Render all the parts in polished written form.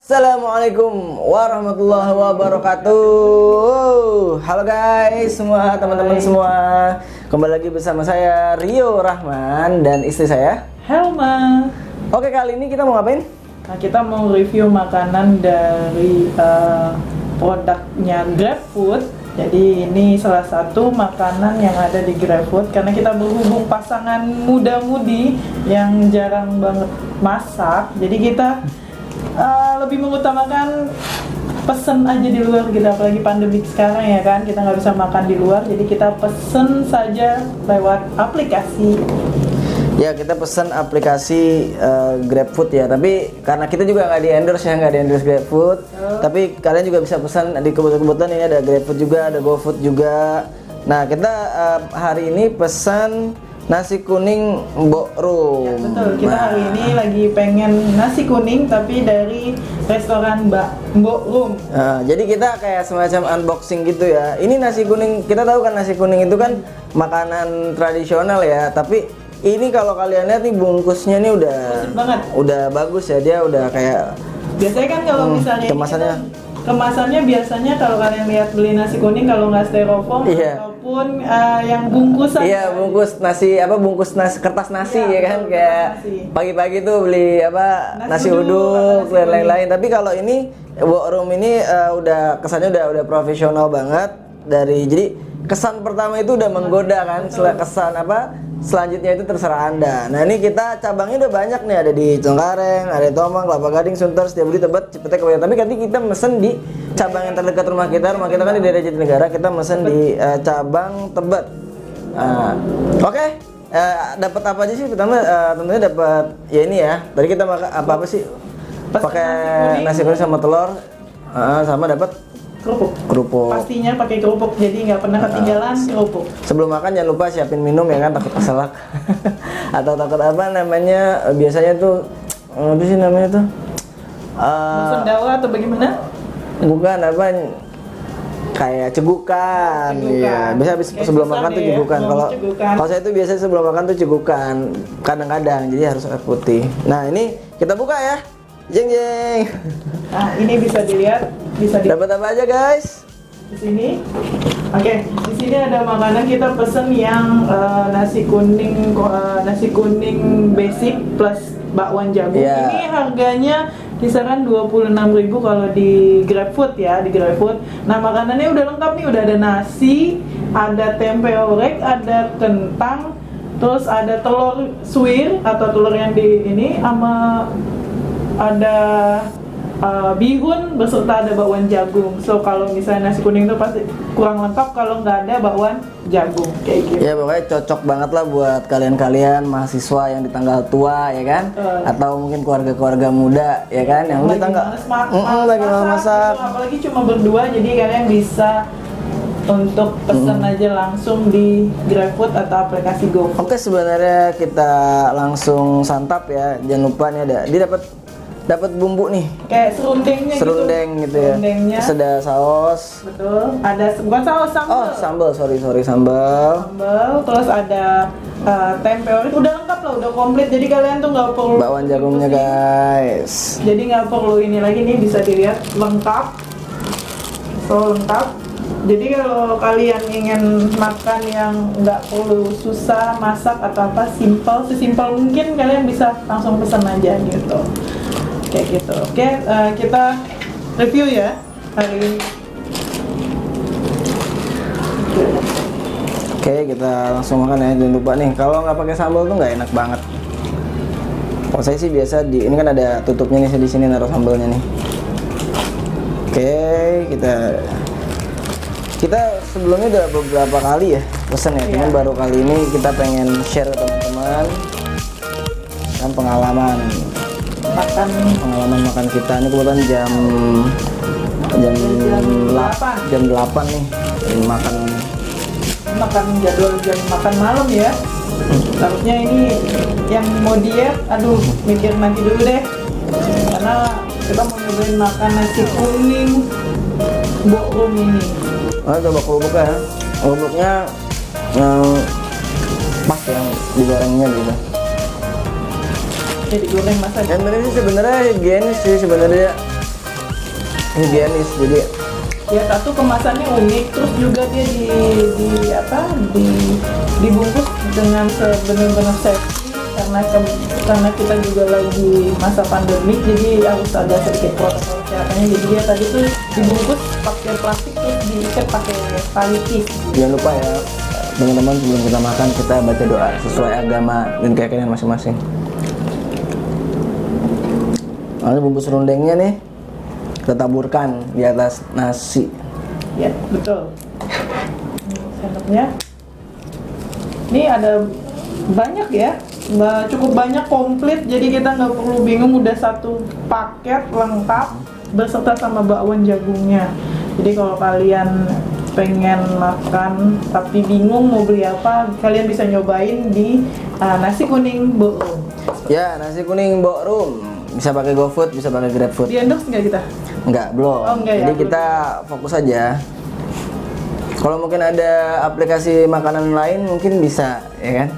Assalamualaikum warahmatullahi wabarakatuh. Halo guys semua, teman-teman semua. Kembali lagi bersama saya Rio Rahman dan istri saya Helma. Oke, kali ini kita mau ngapain? Nah, kita mau review makanan dari produknya GrabFood. Jadi ini salah satu makanan yang ada di GrabFood karena kita berhubung pasangan muda-mudi yang jarang banget masak. Jadi kita lebih mengutamakan pesen aja di luar gitu, apalagi pandemik sekarang ya kan, kita nggak bisa makan di luar, jadi kita pesen saja lewat aplikasi. Ya, kita pesen aplikasi GrabFood ya, tapi karena kita juga nggak di endorse ya, nggak di endorse GrabFood, tapi kalian juga bisa pesan di kebetulan ini ada GrabFood juga, ada GoFood juga. Nah, kita hari ini pesan nasi kuning Mbok Rum. Ya, betul, kita hari ini lagi pengen nasi kuning tapi dari restoran Mbok Rum. Nah, jadi kita kayak semacam unboxing gitu ya. Ini nasi kuning, kita tahu kan nasi kuning itu kan makanan tradisional ya, tapi ini kalau kalian lihat nih bungkusnya nih udah bagus ya, dia udah kayak biasanya kan kalau misalnya kemasannya biasanya kalau kalian lihat beli nasi kuning kalau nggak styrofoam ataupun yang bungkusan. Iya, bungkus nasi kertas nasi ya kan, kayak pagi-pagi tuh beli nasi uduk dan lain-lain. Tapi kalau ini Mbok Rum ini udah kesannya udah profesional banget jadi kesan pertama itu udah menggoda kan, kesan selanjutnya itu terserah Anda. Nah, ini kita cabangnya udah banyak nih, ada di Cengkareng, ada di Tomang, Kelapa Gading, Sunter, Setiabudi, Tebet, Cipete, Kebayoran. Tapi nanti kita mesen di cabang yang terdekat rumah kita kan di daerah Jatinegara, kita mesen di cabang Tebet. Oke. Dapat apa aja sih? Pertama tentunya dapat ya ini ya. Tadi kita makan apa sih? Pakai nasi kuning sama telur. Sama dapat kerupuk. Pastinya pakai kerupuk, jadi nggak pernah ketinggalan kerupuk. Sebelum makan jangan lupa siapin minum ya kan, takut keselak atau takut biasanya tuh apa sih namanya tuh sendawa atau bagaimana? Bukan kayak cegukan. Iya, biasa habis sebelum makan tuh cegukan. Kalau saya tuh biasanya sebelum makan tuh cegukan kadang-kadang, jadi harus air putih. Nah, ini kita buka ya. Jeng. Nah, ini bisa dilihat, dapat apa aja guys? Di sini. Oke, di sini ada makanan kita pesen yang nasi kuning basic plus bakwan jagung. Yeah. Ini harganya kisaran 26.000 kalau di GrabFood ya, di GrabFood. Nah, makanannya udah lengkap nih, udah ada nasi, ada tempe orek, ada kentang, terus ada telur suwir atau telur yang di ini sama ada bihun beserta ada bakwan jagung. So kalau misalnya nasi kuning itu pasti kurang lengkap kalau nggak ada bakwan jagung kayak gitu. Ya pokoknya cocok banget lah buat kalian-kalian mahasiswa yang di tanggal tua ya kan, atau mungkin keluarga-keluarga muda ya kan, yang di tanggal lagi masak. Apalagi cuma berdua, jadi kalian bisa untuk pesan aja langsung di GrabFood atau aplikasi GoFood. Oke, sebenarnya kita langsung santap ya. Jangan lupa nih dia dapat bumbu nih, kayak serundeng gitu ya. Terus ada saus. Betul. Ada bukan saus, sambal. Oh, sambal, sorry sambal. Terus ada tempe orek, udah lengkap lah, udah komplit. Jadi kalian tuh nggak perlu bakwan jagungnya guys. Jadi nggak perlu ini lagi, nih bisa dilihat lengkap. So lengkap. Jadi kalau kalian ingin makan yang nggak perlu susah masak atau sesimpel mungkin, kalian bisa langsung pesan aja gitu. Kayak gitu. Oke, kita review ya hari ini. Oke, kita langsung makan ya. Jangan lupa nih, kalau nggak pakai sambal tuh nggak enak banget. Kalau saya sih biasa ini kan ada tutupnya nih, di sini naruh sambalnya nih. Oke, kita sebelumnya udah beberapa kali ya pesan ya, cuman baru kali ini kita pengen share ke teman-teman dan pengalaman makan kita. Ini kebetulan jam 8 nih makan jadwal jam makan malam ya. Harusnya ini yang mau diet, mikir nanti dulu deh, karena kita mau nyobain makan nasi kuning Mbok Rum ini. Coba kerupuknya ya, kerupuknya yang pas yang digorengnya gitu. Jadi goreng masak. Yang bener sih sebenarnya higienis sih sebenarnya. higienis. Jadi Ya satu kemasannya unik, terus juga dia dibungkus dengan benar-benar safety karena kita juga lagi masa pandemi, jadi harus ada sedikit protokol kesehatannya. Jadi dia tadi tuh dibungkus pakai plastik terus diikat pakai tali tis. jangan lupa ya teman-teman, sebelum kita makan kita baca doa sesuai agama dan keyakinan masing-masing. Lalu bumbu serundengnya nih kita taburkan di atas nasi. Ya betul. Sendoknya. Ini ada banyak ya, cukup banyak, komplit. Jadi kita nggak perlu bingung, udah satu paket lengkap beserta sama bakwan jagungnya. Jadi kalau kalian pengen makan tapi bingung mau beli apa, kalian bisa nyobain di nasi kuning Mbok Rum. Ya, nasi kuning Mbok Rum. Bisa pakai GoFood, bisa pakai GrabFood. Di endorse nggak kita? Enggak, belum. Oh, enggak ya, Jadi belum. kita fokus aja. Kalau mungkin ada aplikasi makanan lain mungkin bisa, ya kan?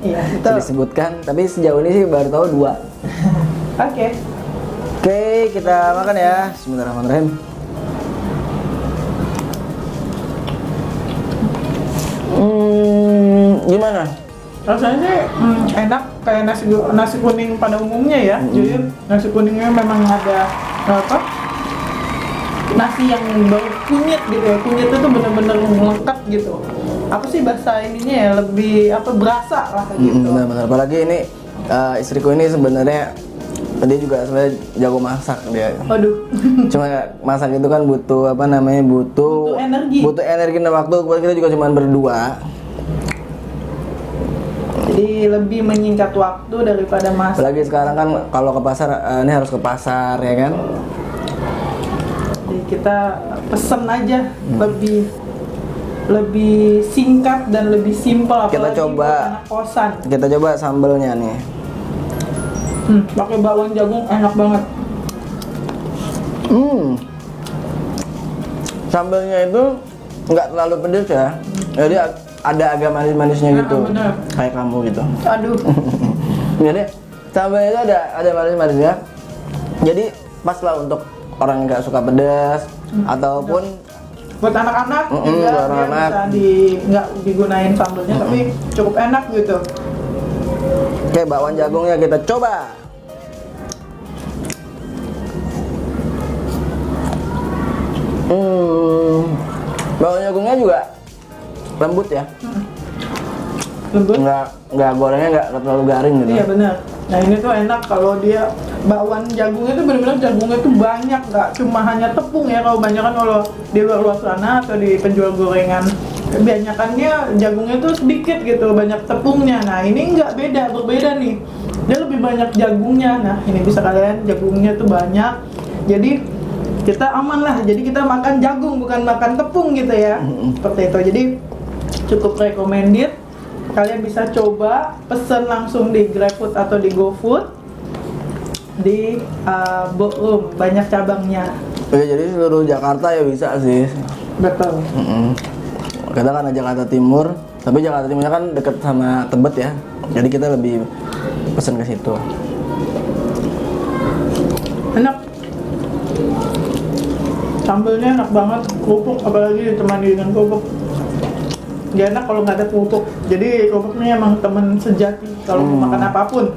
Iya, Bisa betul. disebutkan, tapi sejauh ini sih baru tahu 2. Oke. Oke, kita makan ya. Bismillahirrahmanirrahim. Gimana? Rasanya sih enak, kayak nasi kuning pada umumnya ya. Jadi nasi kuningnya memang ada apa? Nasi yang bau kunyit gitu ya. Kunyitnya tuh bener-bener lengkap gitu. Apa sih bahasa ininya ya? Lebih apa, berasa lah gitu. Benar-benar. Apalagi ini istriku ini sebenarnya dia juga sebenarnya jago masak dia. Waduh. Cuma masak itu kan butuh apa namanya, Butuh energi. butuh energi dan waktu. Kebetulan kita juga cuma berdua. Jadi lebih menyingkat waktu daripada masak. Apalagi sekarang kan kalau ke pasar, ini harus ke pasar ya kan. Jadi kita pesen aja, lebih singkat dan lebih simpel. Kita apalagi coba. buat anak kosan. Kita coba sambelnya nih. Pakai bakwan jagung enak banget. Sambelnya itu nggak terlalu pedas ya. Jadi ada agak manis-manisnya gitu. bener. Kayak kamu gitu. Aduh. Jadi sambelnya itu ada manis-manisnya. Jadi pas lah untuk orang yang nggak suka pedas ataupun Buat anak-anak juga buat dia anak-anak. bisa nggak digunain sambelnya, tapi cukup enak gitu. Oke, bakwan jagungnya kita coba. Bakwan jagungnya juga lembut ya. Lembut. Nggak gorengnya nggak terlalu garing gitu. Iya benar. Nah ini tuh enak kalau dia bakwan jagungnya tuh benar-benar jagungnya tuh banyak, nggak cuma hanya tepung ya. Kalau banyak kan kalau di luar sana atau di penjual gorengan, kebanyakannya jagungnya tuh sedikit gitu, banyak tepungnya. Nah ini nggak, berbeda nih. Dia lebih banyak jagungnya. Nah ini bisa kalian, jagungnya tuh banyak. Jadi kita aman lah. Jadi kita makan jagung bukan makan tepung gitu ya. Seperti itu. Jadi cukup recommended. Kalian bisa coba pesen langsung di GrabFood atau di GoFood di Mbok Rum, banyak cabangnya. Oke, jadi seluruh Jakarta ya bisa sih. Betul. Kita kan ada Jakarta Timur, tapi Jakarta Timurnya kan deket sama Tebet ya. Jadi kita lebih pesen ke situ. Enak. Sambelnya enak banget, kerupuk apalagi ditemani dengan kerupuk. Gak enak kalau nggak ada kerupuk. Jadi kerupuknya emang teman sejati kalau mau makan apapun.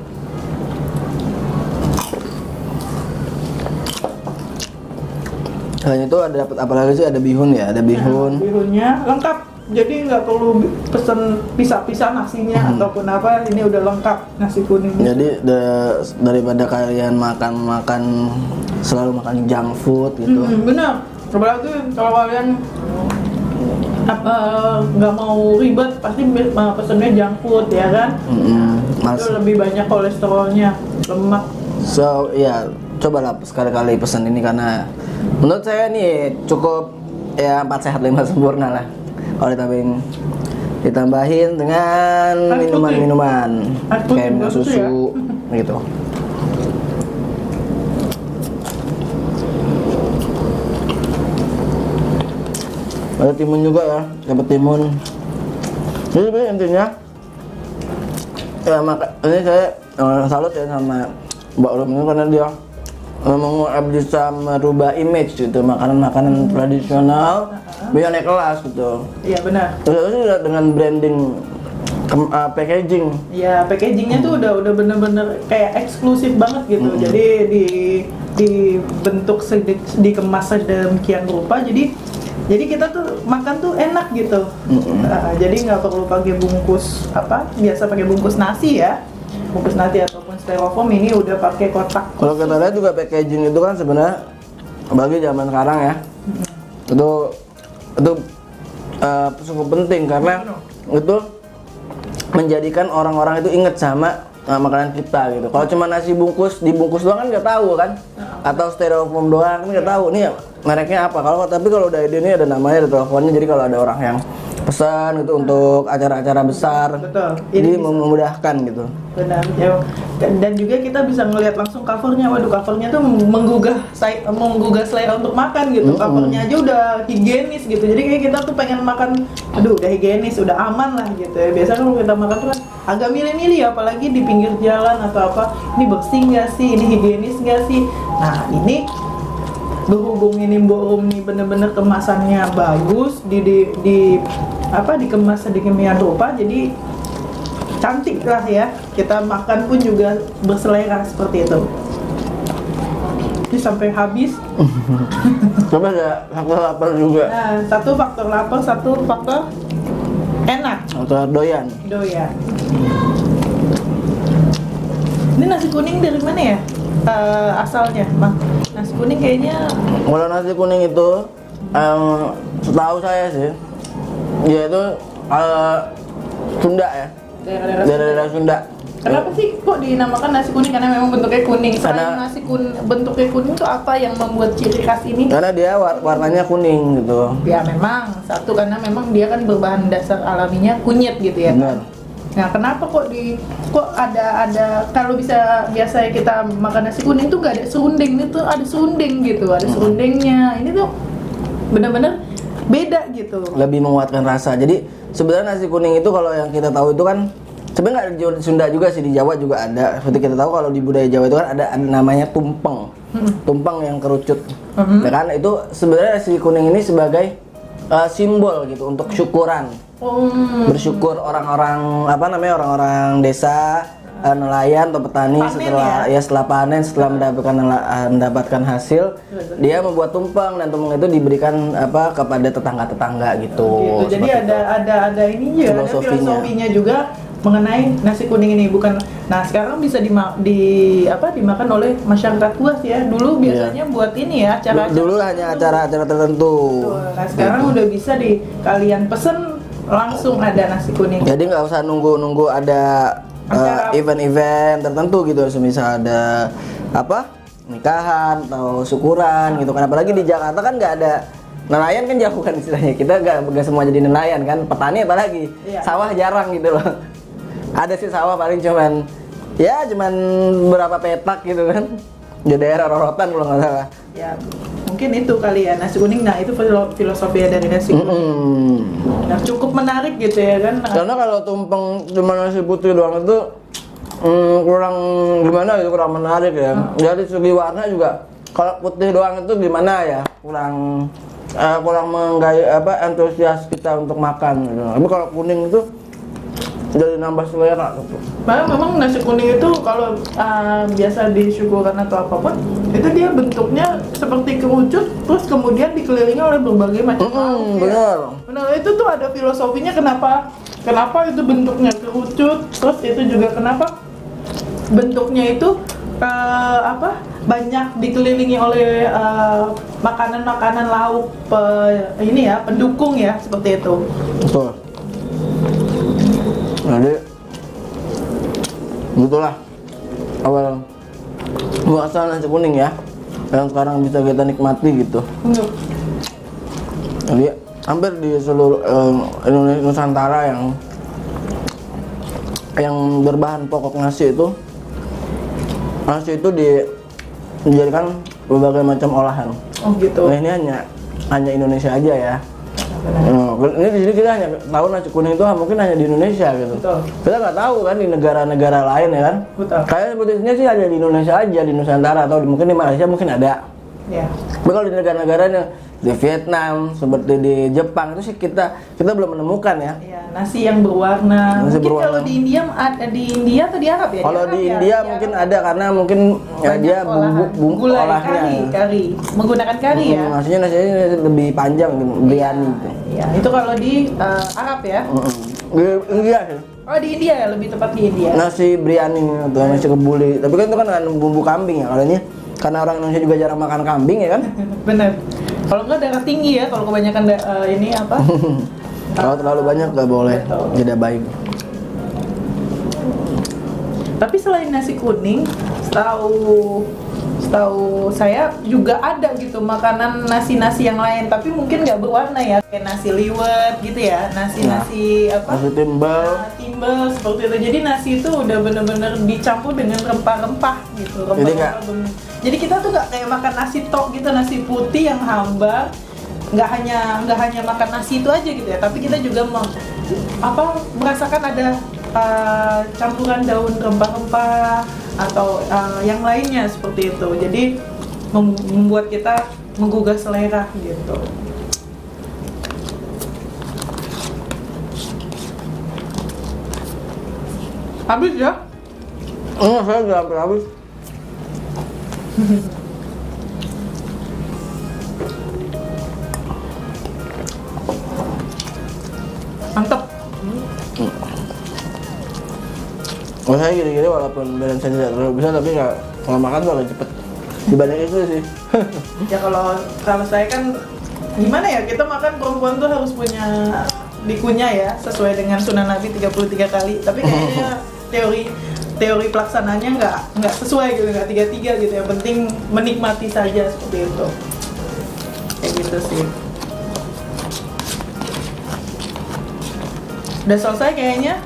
Selain itu ada dapat apa lagi sih? Ada bihun ya, ada bihun. Bihunnya lengkap. Jadi nggak perlu pesen pisah-pisah nasinya ataupun apa. Ini udah lengkap nasi kuning. Jadi daripada kalian makan selalu makan junk food gitu. Bener. Apalagi kalau kalian nggak mau ribet, pasti pesennya junk food ya kan. Males. Itu lebih banyak kolesterolnya, lemak. So ya, cobalah sekali-kali pesan ini karena menurut saya nih cukup ya 4 sehat 5 sempurna lah. Kalau ditambahin dengan Air putih. minuman-minuman Air putih kayak minum bagus susu gitu. Ada timun juga ya, dapat timun. Jadi intinya ya ini saya salut ya sama Mbak Rum ini karena dia memang bisa merubah image gitu, makanan-makanan tradisional bisa naik kelas gitu. Iya benar. Terus juga dengan branding packaging. Ya packagingnya tuh udah bener-bener kayak eksklusif banget gitu. Jadi dibentuk dikemas sedemikian rupa. Jadi kita tuh makan tuh enak gitu. Jadi nggak perlu pakai bungkus biasa pakai bungkus nasi ya. Bungkus nasi ataupun styrofoam, ini udah pakai kotak. Kalau kita lihat juga packaging itu kan sebenarnya bagi zaman sekarang ya, itu cukup penting karena itu menjadikan orang-orang itu inget sama makanan kita gitu. Kalau cuma nasi dibungkus doang kan nggak tahu kan, atau styrofoam doang kan nggak tahu nih mereknya apa. Tapi kalau udah ini ada namanya, ada teleponnya, jadi kalau ada orang yang pesan itu untuk acara-acara besar, betul. Jadi memudahkan gitu. Benar ya. Dan juga kita bisa ngelihat langsung covernya. Waduh, covernya tuh menggugah selera untuk makan gitu. Covernya aja udah higienis gitu. Jadi kayak kita tuh pengen makan, aduh udah higienis, udah aman lah gitu ya. Biasa kalau kita makan tuh kan agak milih-milih, apalagi di pinggir jalan atau apa. Ini bersih nggak sih? Ini higienis nggak sih? Nah ini berhubung ini Mbok Rum nih bener-bener kemasannya bagus, dikemas sedemikian rupa, jadi cantik lah ya. Kita makan pun juga berselera seperti itu. Ini sampai habis. Coba ada faktor lapar juga. Nah, satu faktor lapar, satu faktor enak. Faktor doyan. Ini nasi kuning dari mana ya? Asalnya, Bang. Nasi kuning kayaknya. Kalau nasi kuning itu, setahu saya sih, dia itu Sunda ya. Daerah Sunda. Kenapa sih kok dinamakan nasi kuning? Karena memang bentuknya kuning. Selain bentuknya kuning itu apa yang membuat ciri khas ini? Karena dia warnanya kuning gitu. Ya memang satu, karena memang dia kan berbahan dasar alaminya kunyit gitu ya. Benar. Nah, kenapa kok ada kalau biasa kita makan nasi kuning tuh nggak ada serundeng, itu ada serundeng gitu, ada serundengnya. Ini tuh benar-benar beda gitu. Lebih menguatkan rasa. Jadi sebenarnya nasi kuning itu kalau yang kita tahu itu kan sebenarnya nggak di Sunda juga sih, di Jawa juga ada. Seperti kita tahu kalau di budaya Jawa itu kan ada namanya tumpeng. Tumpeng yang kerucut. Ya kan, itu sebenarnya nasi kuning ini sebagai simbol gitu untuk syukuran. Bersyukur orang-orang desa, nelayan atau petani panen setelah panen, setelah mendapatkan hasil, dia membuat tumpeng, dan tumpeng itu diberikan kepada tetangga-tetangga gitu. Jadi ada ini juga, ada filosofinya juga mengenai nasi kuning ini. Bukan, nah sekarang bisa dimakan oleh masyarakat luas ya. Dulu biasanya buat ini ya, acara-acara. Dulu hanya acara-acara tertentu. Nah sekarang udah bisa kalian pesen langsung ada nasi kuning. Jadi nggak usah nunggu ada event-event tertentu gitu, semisal ada nikahan atau syukuran gitu kan. Apalagi di Jakarta kan nggak ada nelayan, kan jauh kan istilahnya. Kita nggak semua jadi nelayan kan, petani apalagi. Sawah jarang gitu loh. Ada sih sawah paling cuman berapa petak gitu kan, di daerah Rorotan kalau nggak salah. Ya mungkin itu kali ya nasi kuning. Nah itu filosofi dari nasi kuning. Nah cukup menarik gitu ya kan. Karena kalau tumpeng cuma nasi putih doang itu kurang gimana gitu, kurang menarik ya. Dari segi warna juga, kalau putih doang itu gimana ya, kurang menggaya antusias kita untuk makan gitu. Tapi kalau kuning itu jadi nambah selera gitu. Memang nasi kuning itu kalau biasa di syukuran atau apapun, itu dia bentuknya seperti kerucut, terus kemudian dikelilingi oleh berbagai macam lauk. Benar. Itu tuh ada filosofinya kenapa itu bentuknya kerucut, terus itu juga kenapa bentuknya itu banyak dikelilingi oleh makanan-makanan lauk pendukung ya, seperti itu. Betul. Jadi begitulah awal muasal nasi kuning ya, yang sekarang bisa kita nikmati gitu. Jadi hampir di seluruh Indonesia Nusantara yang berbahan pokok nasi itu dijadikan berbagai macam olahan. Oh gitu. Nah ini hanya Indonesia aja ya. Ini di sini kita hanya tahu nasi kuning itu mungkin hanya di Indonesia gitu. Betul. Kita nggak tahu kan di negara-negara lain ya kan. Betul. Kayak seperti ini sih hanya di Indonesia aja, di Nusantara atau mungkin di Malaysia mungkin ada. Ya. Tapi kalau di negara-negara di Vietnam, seperti di Jepang itu sih kita belum menemukan ya. Ya, nasi yang berwarna. Nasi Mungkin berwarna. kalau di India ada di India atau di Arab ya? Kalau Arab di ya? India Di mungkin Arab. ada karena mungkin ya Banyak dia olahan. bumbu Gulai, olahnya. kari, menggunakan kari ya. Nasinya lebih panjang gitu, biryani gitu. Ya, itu kalau di Arab ya. Di India sih. Oh, di India ya, lebih tepat di India. Nasi biryani atau nasi kebuli. Tapi kan itu kan dengan bumbu kambing ya. Kalau ini karena orang Indonesia juga jarang makan kambing ya kan. Bener. Kalau enggak darah tinggi ya, kalau kebanyakan ini apa? Kalau terlalu banyak nggak boleh, Betul. tidak baik. Tapi selain nasi kuning, setahu saya juga ada gitu makanan nasi-nasi yang lain, tapi mungkin nggak berwarna ya, kayak nasi liwet gitu ya, nasi apa? Nasi timbel. Timbel seperti itu. Jadi nasi itu udah bener-bener dicampur dengan rempah-rempah gitu. Jadi nggak. Jadi kita tuh nggak kayak makan nasi tok gitu, nasi putih yang hambar. Nggak hanya makan nasi itu aja gitu ya, tapi kita juga merasakan ada campuran daun rempah-rempah atau yang lainnya seperti itu. Jadi membuat kita menggugah selera gitu. Habis ya? Saya udah hampir habis. Mantap. Saya gini-gini walaupun badan saya tidak terlalu besar tapi kalau makan tuh agak cepet dibanding itu sih. Ya kalau saya kan gimana ya, kita makan perempuan tuh harus punya dikunyah ya, sesuai dengan sunnah Nabi 33 kali. Tapi kayaknya teori pelaksananya nggak sesuai gitu, nggak 33 gitu. Yang penting menikmati saja seperti itu. Kayak gitu sih. Udah selesai kayaknya.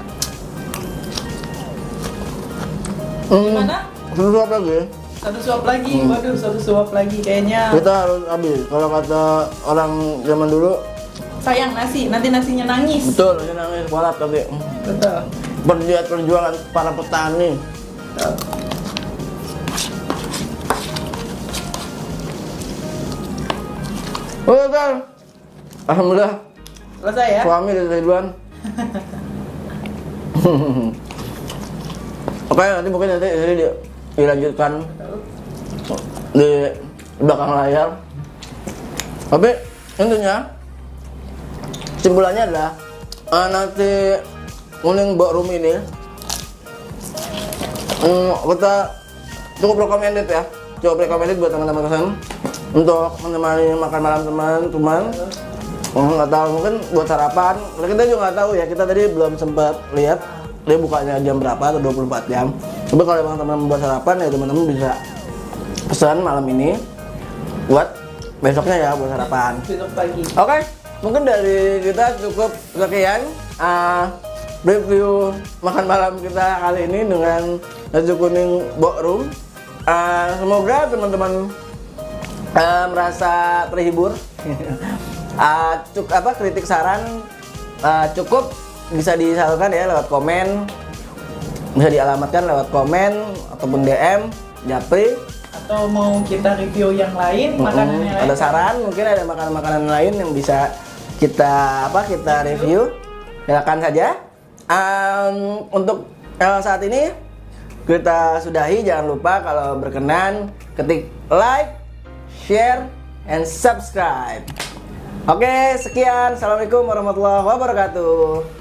Gimana? Satu suap lagi. Satu suap lagi, waduh satu suap lagi kayaknya. Kita harus habis. Kalau kata orang zaman dulu, Sayang nasi, nanti nasinya nangis. betul, ini nangis kualat tapi Betul. perjuangan para petani. Betul. Oke kan, alhamdulillah Selesai ya? suami dari duluan. Oke, nanti mungkin ini dilanjutkan di belakang layar. Tapi intinya kesimpulannya adalah nasi kuning Mbok Rum ini kita cukup recommended ya, cukup recommended buat teman-teman kesan untuk menemani makan malam teman-teman. Nggak tahu, mungkin buat sarapan. Kita juga nggak tahu ya, kita tadi belum sempat lihat dia bukanya jam berapa atau 24 jam. Tapi kalau emang teman-teman buat sarapan ya teman-teman bisa pesan malam ini buat besoknya ya buat sarapan. Besok pagi. Oke, mungkin dari kita cukup sekian review makan malam kita kali ini dengan nasi kuning Mbok Rum. Semoga teman-teman merasa terhibur. Kritik saran cukup bisa disalurkan ya lewat komen, bisa dialamatkan lewat komen ataupun DM, Japri. Atau mau kita review yang lain, makanan yang lain. Ada saran, mungkin ada makanan-makanan lain yang bisa kita review, silakan saja. Untuk saat ini kita sudahi. Jangan lupa kalau berkenan ketik like, share, and subscribe. Oke, sekian. Assalamualaikum warahmatullahi wabarakatuh.